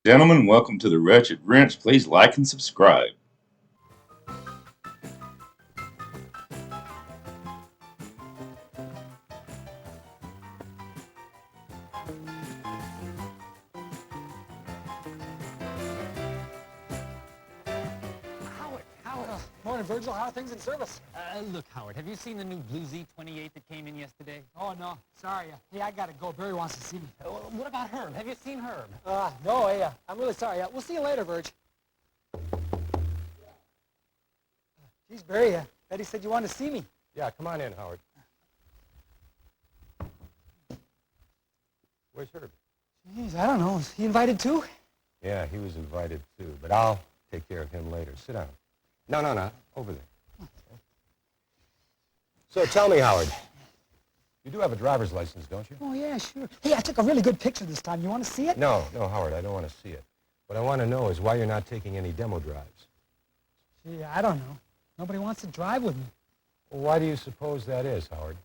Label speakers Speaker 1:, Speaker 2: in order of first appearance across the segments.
Speaker 1: Gentlemen, welcome to the Wretched Wrench. Please like and subscribe.
Speaker 2: Morning, Virgil. How are things in service?
Speaker 3: Look, Howard, have you seen the new Blue Z28 that came in yesterday?
Speaker 2: Oh, no. Sorry. Hey, I gotta go. Barry wants to see me.
Speaker 3: What about Herb? Have you seen Herb?
Speaker 2: No, hey, I'm really sorry. We'll see you later, Virg. Geez, Barry, Betty said you wanted to see me.
Speaker 4: Yeah, come on in, Howard. Where's Herb?
Speaker 2: Jeez, I don't know. Is he invited too?
Speaker 4: Yeah, he was invited too, but I'll take care of him later. Sit down. No, over there. So tell me, Howard, you do have a driver's license, don't you?
Speaker 2: Oh, yeah, sure. Hey, I took a really good picture this time. You want to see it?
Speaker 4: No, Howard, I don't want to see it. What I want to know is why you're not taking any demo drives.
Speaker 2: Gee, I don't know. Nobody wants to drive with me.
Speaker 4: Well, why do you suppose that is, Howard?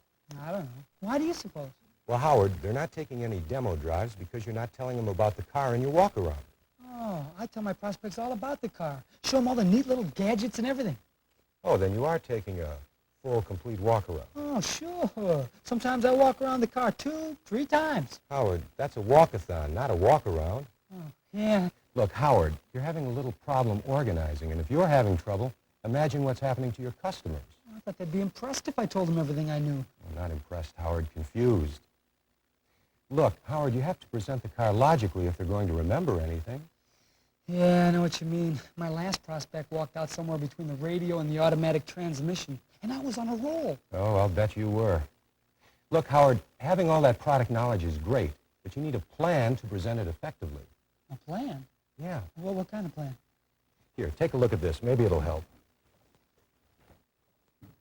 Speaker 2: I don't know. Why do you suppose?
Speaker 4: Well, Howard, they're not taking any demo drives because you're not telling them about the car in your walk-around.
Speaker 2: Oh, I tell my prospects all about the car. Show them all the neat little gadgets and everything.
Speaker 4: Oh, then you are taking a full, complete walk-around.
Speaker 2: Oh, sure. Sometimes I walk around the car 2, 3 times.
Speaker 4: Howard, that's a walkathon, not a walk-around.
Speaker 2: Oh, yeah.
Speaker 4: Look, Howard, you're having a little problem organizing, and if you're having trouble, imagine what's happening to your customers.
Speaker 2: I thought they'd be impressed if I told them everything I knew.
Speaker 4: I'm not impressed, Howard. Confused. Look, Howard, you have to present the car logically if they're going to remember anything.
Speaker 2: Yeah, I know what you mean. My last prospect walked out somewhere between the radio and the automatic transmission, and I was on a roll.
Speaker 4: Oh, I'll bet you were. Look, Howard, having all that product knowledge is great, but you need a plan to present it effectively.
Speaker 2: A plan?
Speaker 4: Yeah.
Speaker 2: Well, what kind of plan?
Speaker 4: Here, take a look at this. Maybe it'll help.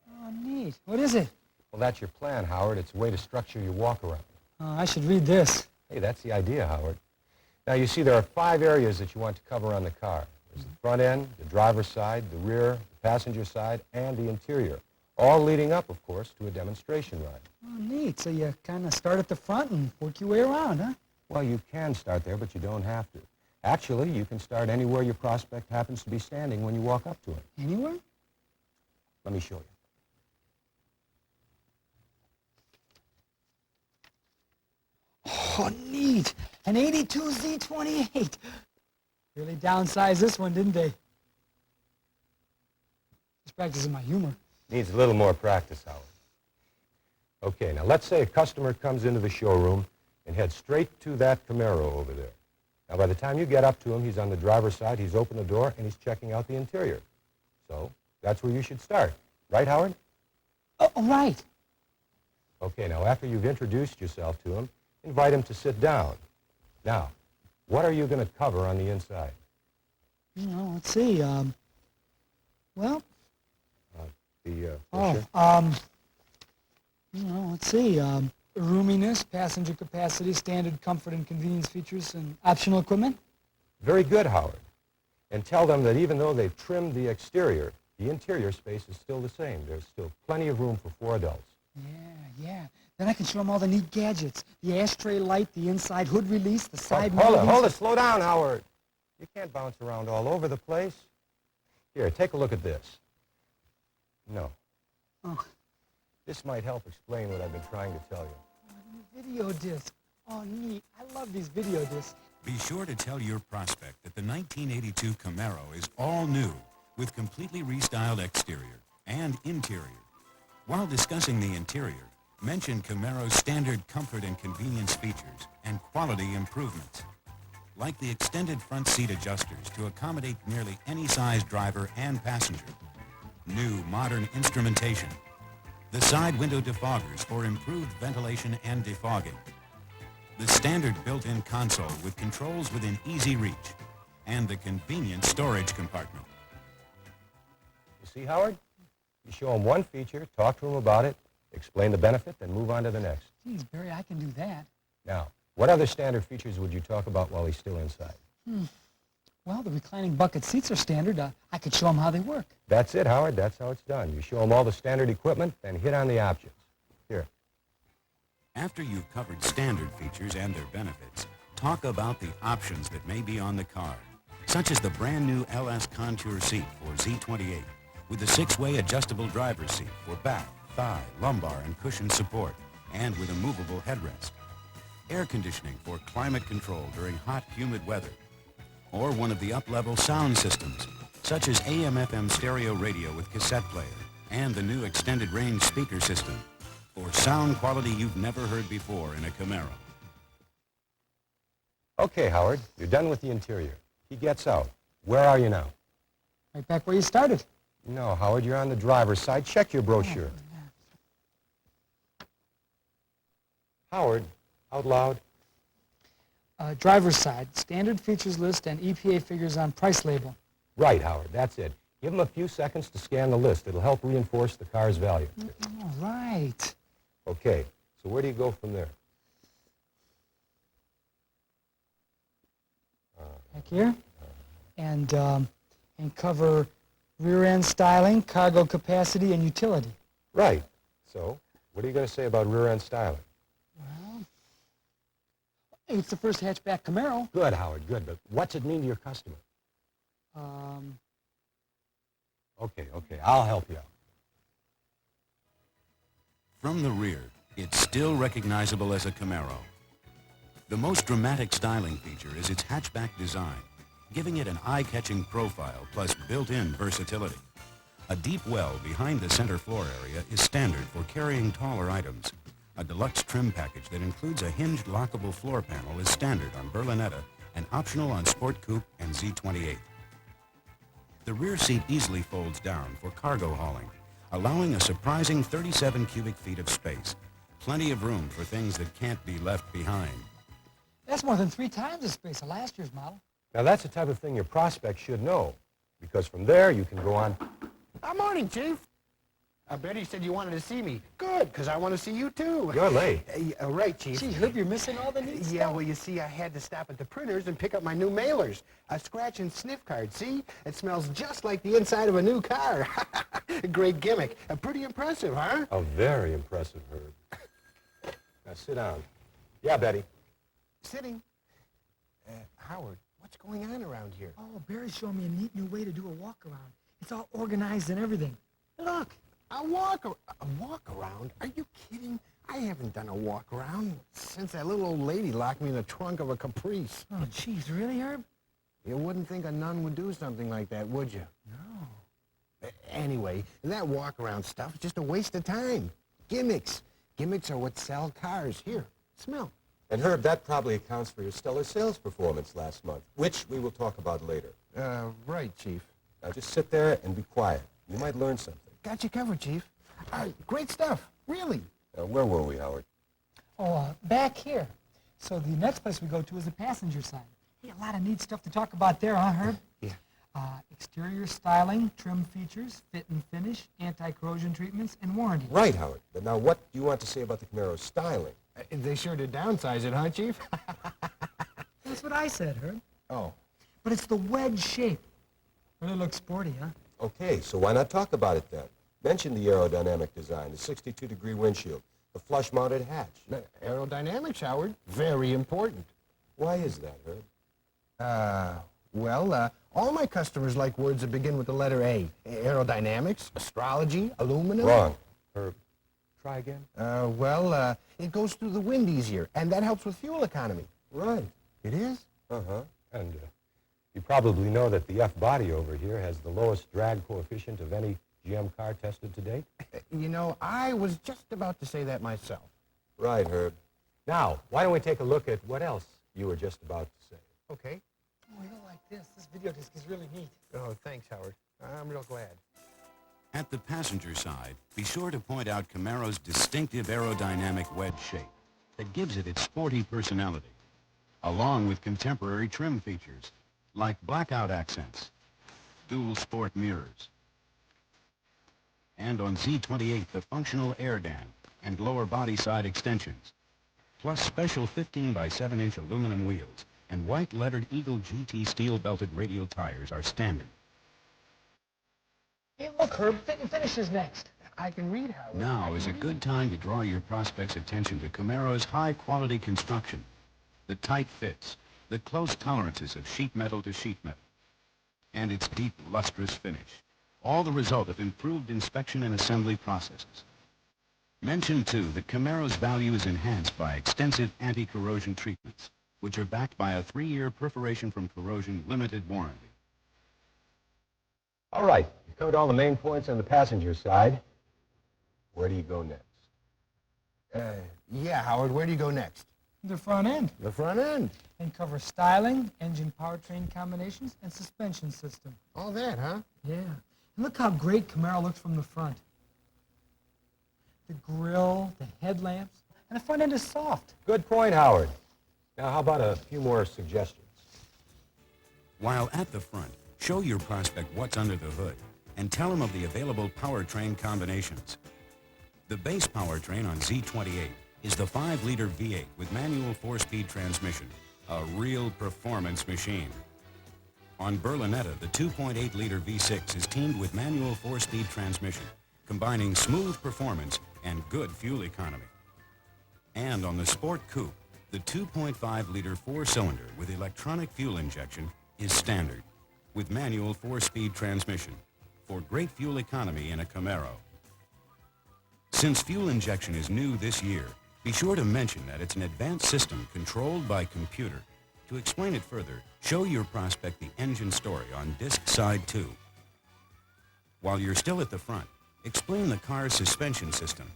Speaker 2: Oh, neat. What is it?
Speaker 4: Well, that's your plan, Howard. It's a way to structure your walk-around.
Speaker 2: Oh, I should read this.
Speaker 4: Hey, that's the idea, Howard. Now, you see, there are 5 areas that you want to cover on the car. There's the front end, the driver's side, the rear, the passenger side, and the interior, all leading up, of course, to a demonstration ride.
Speaker 2: Oh, neat. So you kind of start at the front and work your way around, huh?
Speaker 4: Well, you can start there, but you don't have to. Actually, you can start anywhere your prospect happens to be standing when you walk up to him.
Speaker 2: Anywhere?
Speaker 4: Let me show you.
Speaker 2: Oh, neat. An 82 Z28. Really downsized this one, didn't they? Just practicing my humor.
Speaker 4: Needs a little more practice, Howard. Okay, now let's say a customer comes into the showroom and heads straight to that Camaro over there. Now, by the time you get up to him, he's on the driver's side, he's opened the door, and he's checking out the interior. So, that's where you should start. Right, Howard?
Speaker 2: Oh, right.
Speaker 4: Okay, now after you've introduced yourself to him, invite him to sit down. Now, what are you going to cover on the inside?
Speaker 2: Let's see. Let's see. Roominess, passenger capacity, standard comfort and convenience features, and optional equipment.
Speaker 4: Very good, Howard. And tell them that even though they've trimmed the exterior, the interior space is still the same. There's still plenty of room for 4 adults.
Speaker 2: Yeah. Then I can show them all the neat gadgets. The ashtray light, the inside hood release, the side
Speaker 4: Hold it. Slow down, Howard. You can't bounce around all over the place. Here, take a look at this. No.
Speaker 2: Oh.
Speaker 4: This might help explain what I've been trying to tell you.
Speaker 2: Video disc. Oh, neat. I love these video discs.
Speaker 5: Be sure to tell your prospect that the 1982 Camaro is all new with completely restyled exterior and interior. While discussing the interior, mention Camaro's standard comfort and convenience features and quality improvements, like the extended front seat adjusters to accommodate nearly any size driver and passenger, new modern instrumentation, the side window defoggers for improved ventilation and defogging, the standard built-in console with controls within easy reach, and the convenient storage compartment.
Speaker 4: You see, Howard? You show him one feature, talk to him about it, explain the benefit, then move on to the next.
Speaker 2: Geez, Barry, I can do that.
Speaker 4: Now, what other standard features would you talk about while he's still inside?
Speaker 2: Well, the reclining bucket seats are standard. I could show him how they work.
Speaker 4: That's it, Howard. That's how it's done. You show him all the standard equipment, then hit on the options. Here.
Speaker 5: After you've covered standard features and their benefits, talk about the options that may be on the car, such as the brand new LS Contour seat for Z28 with a 6-way adjustable driver's seat for back, thigh, lumbar, and cushion support, and with a movable headrest. Air conditioning for climate control during hot, humid weather. Or one of the up-level sound systems, such as AM/FM stereo radio with cassette player, and the new extended range speaker system, for sound quality you've never heard before in a Camaro.
Speaker 4: Okay, Howard, you're done with the interior. He gets out. Where are you now?
Speaker 2: Right back where you started.
Speaker 4: No, Howard, you're on the driver's side. Check your brochure. Howard, out loud.
Speaker 2: Driver's side, standard features list and EPA figures on price label.
Speaker 4: Right, Howard, that's it. Give him a few seconds to scan the list. It'll help reinforce the car's value.
Speaker 2: All right.
Speaker 4: Okay, so where do you go from there?
Speaker 2: Back here. And cover rear end styling, cargo capacity, and utility.
Speaker 4: Right. So, what are you going to say about rear end styling?
Speaker 2: Well, it's the first hatchback Camaro.
Speaker 4: Good, Howard, good. But what's it mean to your customer? Okay, I'll help you out.
Speaker 5: From the rear, it's still recognizable as a Camaro. The most dramatic styling feature is its hatchback design, giving it an eye-catching profile plus built-in versatility. A deep well behind the center floor area is standard for carrying taller items. A deluxe trim package that includes a hinged lockable floor panel is standard on Berlinetta and optional on Sport Coupe and Z28. The rear seat easily folds down for cargo hauling, allowing a surprising 37 cubic feet of space. Plenty of room for things that can't be left behind.
Speaker 2: That's more than 3 times the space of last year's model.
Speaker 4: Now, that's the type of thing your prospect should know, because from there you can go on.
Speaker 6: Morning, Chief. Betty said you wanted to see me. Good, because I want to see you, too.
Speaker 4: You're late.
Speaker 6: Right, Chief.
Speaker 2: Gee, Herb, you're missing all the neat
Speaker 6: Yeah,
Speaker 2: stuff.
Speaker 6: well, you see, I had to stop at the printers and pick up my new mailers. A scratch and sniff card, see? It smells just like the inside of a new car. Great gimmick. Pretty impressive, huh?
Speaker 4: Oh, very impressive, Herb. Now, sit down. Yeah, Betty.
Speaker 6: Sitting. Howard, what's going on around here?
Speaker 2: Oh, Barry's showing me a neat new way to do a walk-around. It's all organized and everything. Look.
Speaker 6: A walk around? Are you kidding? I haven't done a walk around since that little old lady locked me in the trunk of a Caprice.
Speaker 2: Oh, jeez, really, Herb?
Speaker 6: You wouldn't think a nun would do something like that, would you?
Speaker 2: No.
Speaker 6: Anyway, that walk-around stuff is just a waste of time. Gimmicks. Gimmicks are what sell cars. Here, smell.
Speaker 4: And Herb, that probably accounts for your stellar sales performance last month, which we will talk about later.
Speaker 6: Right, Chief.
Speaker 4: Now, just sit there and be quiet. You might learn something.
Speaker 6: Got you covered, Chief. Great stuff. Really.
Speaker 4: Now, where were we, Howard?
Speaker 2: Oh, back here. So the next place we go to is the passenger side. Hey, a lot of neat stuff to talk about there, huh, Herb?
Speaker 6: Yeah.
Speaker 2: Exterior styling, trim features, fit and finish, anti-corrosion treatments, and warranty.
Speaker 4: Right, Howard. But now, what do you want to say about the Camaro's styling?
Speaker 6: They sure did downsize it, huh, Chief?
Speaker 2: That's what I said, Herb.
Speaker 6: Oh.
Speaker 2: But it's the wedge shape. Really looks sporty, huh?
Speaker 4: Okay, so why not talk about it then? Mention the aerodynamic design, the 62-degree windshield, the flush-mounted hatch.
Speaker 6: Aerodynamics, Howard. Very important.
Speaker 4: Why is that, Herb?
Speaker 6: Well, all my customers like words that begin with the letter A. Aerodynamics, astrology, aluminum.
Speaker 4: Wrong. Herb, try again.
Speaker 6: It goes through the wind easier, and that helps with fuel economy.
Speaker 4: Right.
Speaker 6: It is?
Speaker 4: Uh-huh. And you probably know that the F-body over here has the lowest drag coefficient of any GM car tested to date.
Speaker 6: You know, I was just about to say that myself.
Speaker 4: Right, Herb. Now, why don't we take a look at what else you were just about to say?
Speaker 6: Okay.
Speaker 2: Oh, you'll like this. This video disc is really neat.
Speaker 6: Oh, thanks, Howard. I'm real glad.
Speaker 5: At the passenger side, be sure to point out Camaro's distinctive aerodynamic wedge shape that gives it its sporty personality, along with contemporary trim features like blackout accents, dual sport mirrors, and on Z28 the functional air dam and lower body side extensions, plus special 15 by 7-inch aluminum wheels and white lettered Eagle GT steel belted radial tires are standard.
Speaker 2: Hey, look, Herb, fit and finish is next.
Speaker 6: I can read, Howard.
Speaker 5: Now is a good time to draw your prospect's attention to Camaro's high-quality construction. the tight fits, the close tolerances of sheet metal to sheet metal, and its deep, lustrous finish, all the result of improved inspection and assembly processes. Mention, too, that Camaro's value is enhanced by extensive anti-corrosion treatments, which are backed by a 3-year perforation from corrosion limited warranty.
Speaker 4: All right, you covered all the main points on the passenger side. Where do you go next?
Speaker 6: Yeah, Howard, where do you go next?
Speaker 2: The front end.
Speaker 6: The front end.
Speaker 2: And cover styling, engine powertrain combinations, and suspension system.
Speaker 6: All that, huh?
Speaker 2: Yeah. And look how great Camaro looks from the front. The grille, the headlamps, and the front end is soft.
Speaker 4: Good point, Howard. Now, how about a few more suggestions?
Speaker 5: While at the front, show your prospect what's under the hood and tell him of the available powertrain combinations. The base powertrain on Z28 is the 5-liter V8 with manual 4-speed transmission, a real performance machine. On Berlinetta, the 2.8-liter V6 is teamed with manual 4-speed transmission, combining smooth performance and good fuel economy. And on the Sport Coupe, the 2.5-liter 4-cylinder with electronic fuel injection is standard, with manual 4-speed transmission, for great fuel economy in a Camaro. Since fuel injection is new this year, be sure to mention that it's an advanced system controlled by computer. To explain it further, show your prospect the engine story on disc side 2. While you're still at the front, explain the car's suspension system.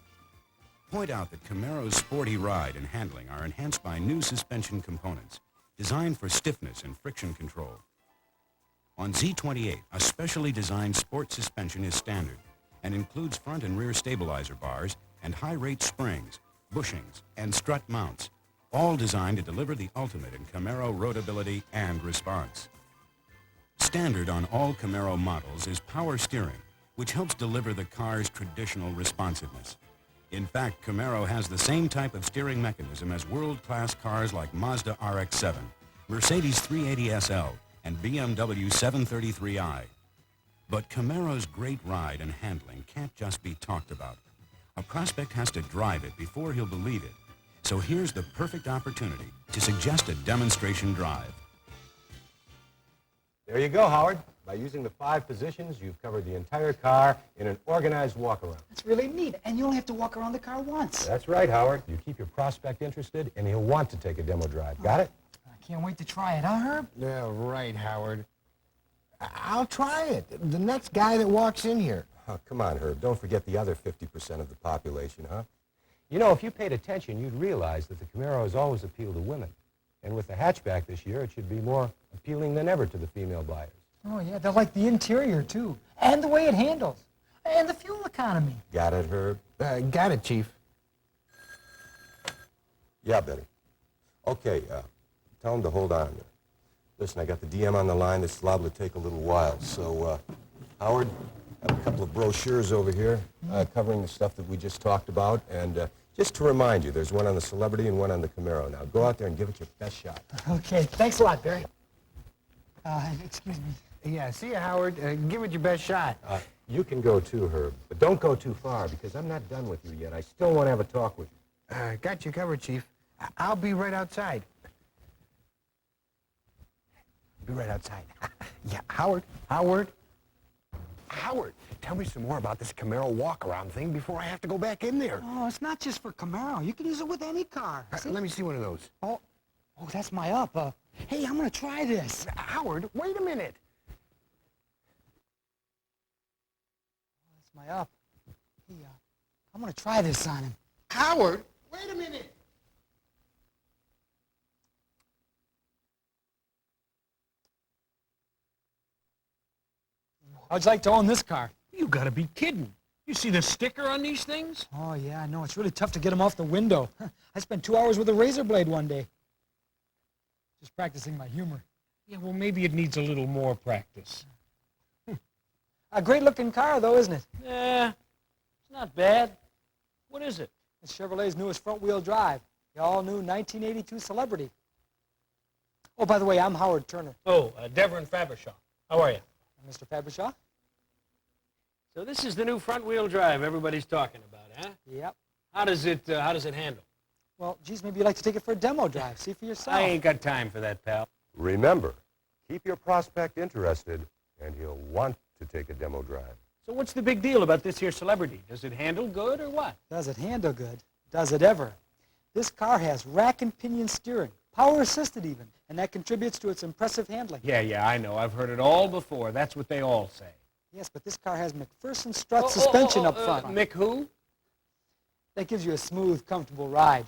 Speaker 5: Point out that Camaro's sporty ride and handling are enhanced by new suspension components designed for stiffness and friction control. On Z28, a specially designed sport suspension is standard and includes front and rear stabilizer bars and high-rate springs, bushings, and strut mounts, all designed to deliver the ultimate in Camaro roadability and response. Standard on all Camaro models is power steering, which helps deliver the car's traditional responsiveness. In fact, Camaro has the same type of steering mechanism as world-class cars like Mazda RX-7, Mercedes 380 SL, and BMW 733i. But Camaro's great ride and handling can't just be talked about. A prospect has to drive it before he'll believe it. So here's the perfect opportunity to suggest a demonstration drive.
Speaker 4: There you go, Howard. By using the 5 positions, you've covered the entire car in an organized walk-around.
Speaker 2: That's really neat, and you only have to walk around the car once.
Speaker 4: That's right, Howard. You keep your prospect interested, and he'll want to take a demo drive. Got it?
Speaker 2: I can't wait to try it, huh, Herb?
Speaker 6: Yeah, right, Howard. I'll try it. The next guy that walks in here.
Speaker 4: Oh, come on, Herb. Don't forget the other 50% of the population, huh? You know, if you paid attention, you'd realize that the Camaro has always appealed to women. And with the hatchback this year, it should be more appealing than ever to the female buyers.
Speaker 2: Oh, yeah, they like the interior, too, and the way it handles, and the fuel economy.
Speaker 4: Got it, Herb?
Speaker 6: Got it, Chief.
Speaker 4: Yeah, Betty. Okay, tell him to hold on. Listen, I got the DM on the line. This is liable to take a little while. So, Howard, I have a couple of brochures over here covering the stuff that we just talked about. And just to remind you, there's one on the Celebrity and one on the Camaro. Now, go out there and give it your best shot.
Speaker 2: Okay, thanks a lot, Barry. Excuse me.
Speaker 6: Yeah, see you, Howard. Give it your best shot.
Speaker 4: You can go too, Herb, but don't go too far because I'm not done with you yet. I still want to have a talk with you.
Speaker 6: Got you covered, Chief. I'll be right outside. Be right outside. Yeah, Howard, tell me some more about this Camaro walk-around thing before I have to go back in there.
Speaker 2: Oh, it's not just for Camaro. You can use it with any car.
Speaker 6: Let me see one of those.
Speaker 2: Oh, that's my up. Hey, I'm going to try this.
Speaker 6: Howard, wait a minute.
Speaker 2: That's my up. Hey, I'm going to try this on him.
Speaker 6: Howard, wait a minute.
Speaker 2: How'd you like to own this car?
Speaker 7: You gotta be kidding. You see the sticker on these things?
Speaker 2: Oh, yeah, I know. It's really tough to get them off the window. I spent 2 hours with a razor blade one day. Just practicing my humor.
Speaker 7: Yeah, well, maybe it needs a little more practice.
Speaker 2: A great-looking car, though, isn't it?
Speaker 7: Yeah, it's not bad. What is it?
Speaker 2: It's Chevrolet's newest front-wheel drive. The all-new 1982 Celebrity. Oh, by the way, I'm Howard Turner.
Speaker 7: Oh, Deborah Fabershaw. How are you?
Speaker 2: Mr. Fabershaw?
Speaker 7: So this is the new front-wheel drive everybody's talking about, huh?
Speaker 2: Yep.
Speaker 7: How does it handle?
Speaker 2: Well, geez, maybe you'd like to take it for a demo drive. See for yourself.
Speaker 3: I ain't got time for that, pal.
Speaker 4: Remember, keep your prospect interested, and he'll want to take a demo drive.
Speaker 3: So what's the big deal about this here celebrity? Does it handle good or what?
Speaker 2: Does it handle good? Does it ever? This car has rack and pinion steering, power assisted even, and that contributes to its impressive handling.
Speaker 3: Yeah, I know. I've heard it all before. That's what they all say.
Speaker 2: Yes, but this car has McPherson strut suspension up front.
Speaker 3: Mick who?
Speaker 2: That gives you a smooth, comfortable ride.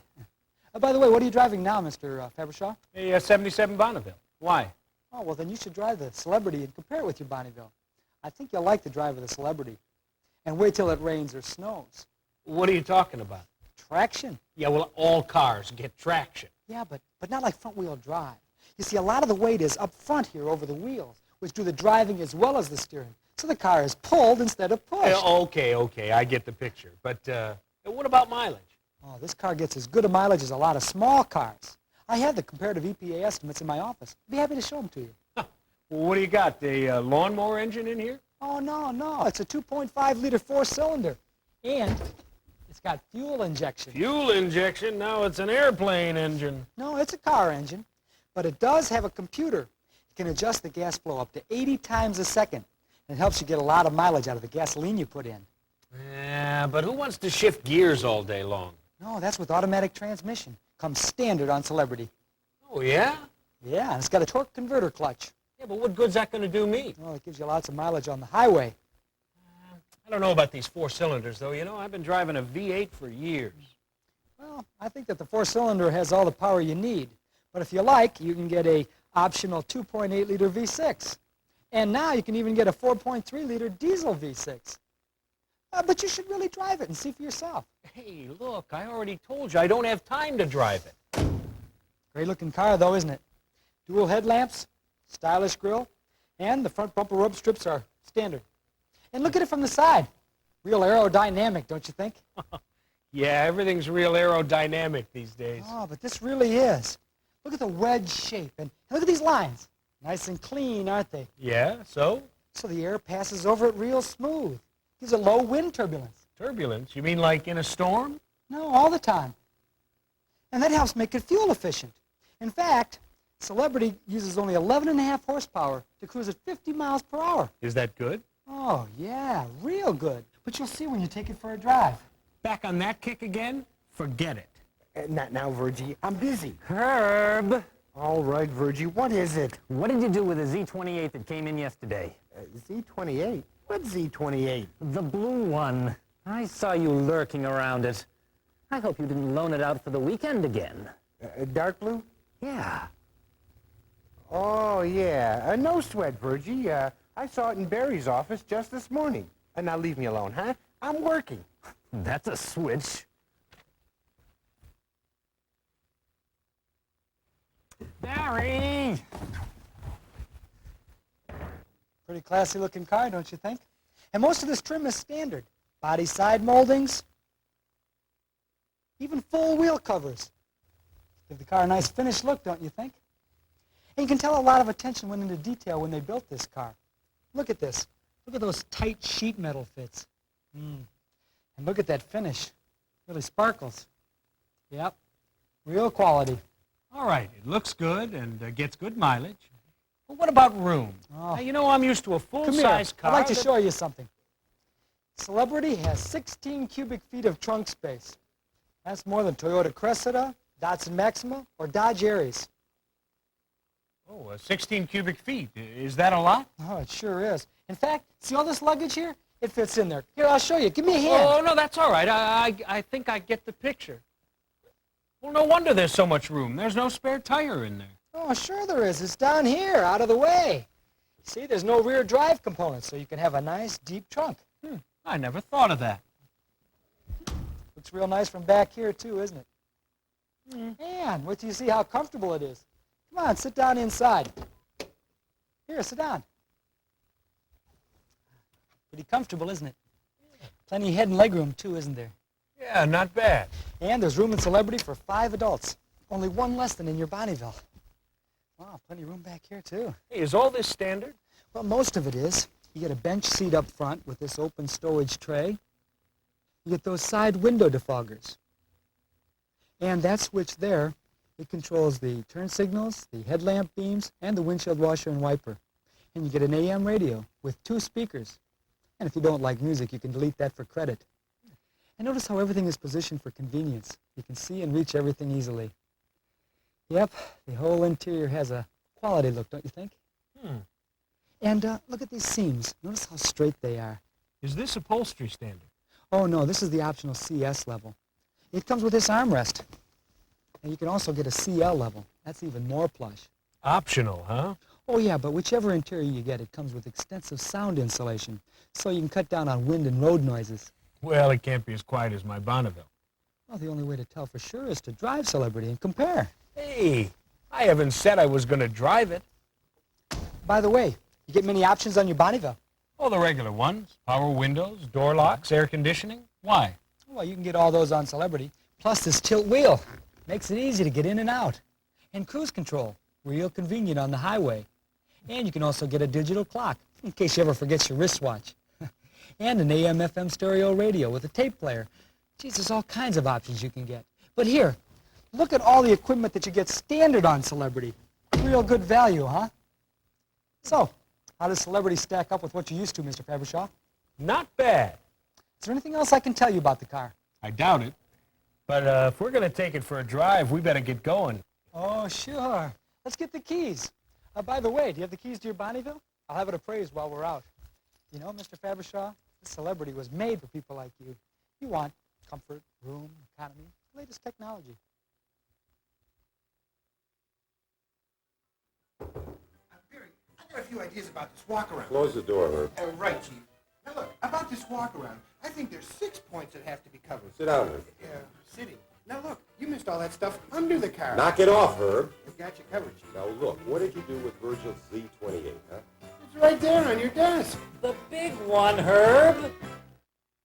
Speaker 2: By the way, what are you driving now, Mr. Fabershaw?
Speaker 3: A 77 Bonneville. Why?
Speaker 2: Oh, well, then you should drive the Celebrity and compare it with your Bonneville. I think you'll like the drive of the Celebrity. And wait till it rains or snows.
Speaker 3: What are you talking about?
Speaker 2: Traction.
Speaker 3: Yeah, well, all cars get traction.
Speaker 2: Yeah, but not like front-wheel drive. You see, a lot of the weight is up front here over the wheels, which do the driving as well as the steering. So the car is pulled instead of pushed.
Speaker 3: Okay, I get the picture. But what about mileage?
Speaker 2: Oh, this car gets as good a mileage as a lot of small cars. I have the comparative EPA estimates in my office. I'd be happy to show them to you.
Speaker 3: Well, what do you got, the lawnmower engine in here?
Speaker 2: Oh, no. It's a 2.5-liter four-cylinder. And it's got fuel injection.
Speaker 3: Fuel injection? Now it's an airplane engine.
Speaker 2: No, it's a car engine. But it does have a computer. It can adjust the gas flow up to 80 times a second. And it helps you get a lot of mileage out of the gasoline you put in.
Speaker 3: Yeah, but who wants to shift gears all day long?
Speaker 2: No, that's with automatic transmission. Comes standard on Celebrity.
Speaker 3: Oh, yeah?
Speaker 2: Yeah, and it's got a torque converter clutch.
Speaker 3: Yeah, but what good's that going to do me?
Speaker 2: Well, it gives you lots of mileage on the highway.
Speaker 3: I don't know about these four cylinders, though. You know, I've been driving a V8 for years.
Speaker 2: Well, I think that the four-cylinder has all the power you need. But if you like, you can get a optional 2.8-liter V6. And now you can even get a 4.3-liter diesel V6. But you should really drive it and see for yourself.
Speaker 3: Hey, look, I already told you I don't have time to drive it.
Speaker 2: Great-looking car, though, isn't it? Dual headlamps, stylish grille, and the front bumper rub strips are standard. And look at it from the side. Real aerodynamic, don't you think?
Speaker 3: Yeah, everything's real aerodynamic these days.
Speaker 2: Oh, but this really is. Look at the wedge shape, and look at these lines. Nice and clean, aren't they?
Speaker 3: Yeah, so?
Speaker 2: So the air passes over it real smooth. Gives it low wind turbulence.
Speaker 3: Turbulence? You mean like in a storm?
Speaker 2: No, all the time. And that helps make it fuel efficient. In fact, Celebrity uses only 11.5 horsepower to cruise at 50 miles per hour.
Speaker 3: Is that good?
Speaker 2: Oh, yeah, real good. But you'll see when you take it for a drive.
Speaker 3: Back on that kick again? Forget it.
Speaker 6: Not now, Virgie. I'm busy.
Speaker 3: Herb!
Speaker 6: All right, Virgie, what is it?
Speaker 3: What did you do with the Z28 that came in yesterday?
Speaker 6: Z28? What Z28?
Speaker 3: The blue one. I saw you lurking around it. I hope you didn't loan it out for the weekend again.
Speaker 6: Dark blue?
Speaker 3: Yeah.
Speaker 6: Oh, yeah. No sweat, Virgie. I saw it in Barry's office just this morning. Now leave me alone, huh? I'm working.
Speaker 3: That's a switch. Barry!
Speaker 2: Pretty classy looking car, don't you think? And most of this trim is standard. Body side moldings, even full wheel covers. Give the car a nice finished look, don't you think? And you can tell a lot of attention went into detail when they built this car. Look at this. Look at those tight sheet metal fits. And look at that finish. Really sparkles. Yep. Real quality.
Speaker 3: All right, it looks good and gets good mileage. But what about room?
Speaker 2: Oh.
Speaker 3: Now, you know, I'm used to a
Speaker 2: Come here.
Speaker 3: full-size car.
Speaker 2: I'd like to show you something. Celebrity has 16 cubic feet of trunk space. That's more than Toyota Cressida, Datsun Maxima, or Dodge Aries.
Speaker 3: Oh, 16 cubic feet. Is that a lot?
Speaker 2: Oh, it sure is. In fact, see all this luggage here? It fits in there. Here, I'll show you. Give me a hand.
Speaker 3: Oh, no, that's all right. I think I get the picture. Well, no wonder there's so much room. There's no spare tire in there.
Speaker 2: Oh, sure there is. It's down here, out of the way. See, there's no rear drive component, so you can have a nice, deep trunk.
Speaker 3: I never thought of that.
Speaker 2: Looks real nice from back here, too, isn't it? And wait till you see how comfortable it is. Come on, sit down inside. Here, sit down. Pretty comfortable, isn't it? Plenty of head and leg room, too, isn't there?
Speaker 3: Yeah, not bad.
Speaker 2: And there's room in Celebrity for 5 adults. Only one less than in your Bonneville. Wow, plenty of room back here, too.
Speaker 3: Hey, is all this standard?
Speaker 2: Well, most of it is. You get a bench seat up front with this open stowage tray. You get those side window defoggers. And that switch there, it controls the turn signals, the headlamp beams, and the windshield washer and wiper. And you get an AM radio with 2 speakers. And if you don't like music, you can delete that for credit. And notice how everything is positioned for convenience. You can see and reach everything easily. Yep, the whole interior has a quality look, don't you think? And look at these seams. Notice how straight they are.
Speaker 3: Is this upholstery standard?
Speaker 2: Oh, no, this is the optional CS level. It comes with this armrest. And you can also get a CL level. That's even more plush.
Speaker 3: Optional, huh?
Speaker 2: Oh, yeah, but whichever interior you get, it comes with extensive sound insulation, so you can cut down on wind and road noises.
Speaker 3: Well, it can't be as quiet as my Bonneville.
Speaker 2: Well, the only way to tell for sure is to drive Celebrity and compare.
Speaker 3: Hey, I haven't said I was going to drive it.
Speaker 2: By the way, you get many options on your Bonneville.
Speaker 3: Oh, the regular ones. Power windows, door locks, air conditioning. Why?
Speaker 2: Well, you can get all those on Celebrity, plus this tilt wheel. Makes it easy to get in and out. And cruise control, real convenient on the highway. And you can also get a digital clock, in case you ever forget your wristwatch. And an AM/FM stereo radio with a tape player. Geez, there's all kinds of options you can get. But here, look at all the equipment that you get standard on Celebrity. Real good value, huh? So, how does Celebrity stack up with what you're used to, Mr. Fabershaw?
Speaker 3: Not bad.
Speaker 2: Is there anything else I can tell you about the car?
Speaker 3: I doubt it. But if we're going to take it for a drive, we better get going.
Speaker 2: Oh, sure. Let's get the keys. By the way, do you have the keys to your Bonneville? I'll have it appraised while we're out. You know, Mr. Fabershaw, this Celebrity was made for people like you. You want comfort, room, economy, latest technology.
Speaker 6: Barry, I got a few ideas about this walk-around.
Speaker 4: Close the door, Herb.
Speaker 6: Right, Chief. Now look, about this walk-around, I think there's 6 points that have to be covered.
Speaker 4: Sit down, Herb.
Speaker 6: Sitting. Now look, you missed all that stuff under the car.
Speaker 4: Knock it off, Herb.
Speaker 6: I've got you covered, Chief.
Speaker 4: Now look, what did you do with Virgil's Z28, huh?
Speaker 6: It's right there on your desk.
Speaker 7: The big one, Herb.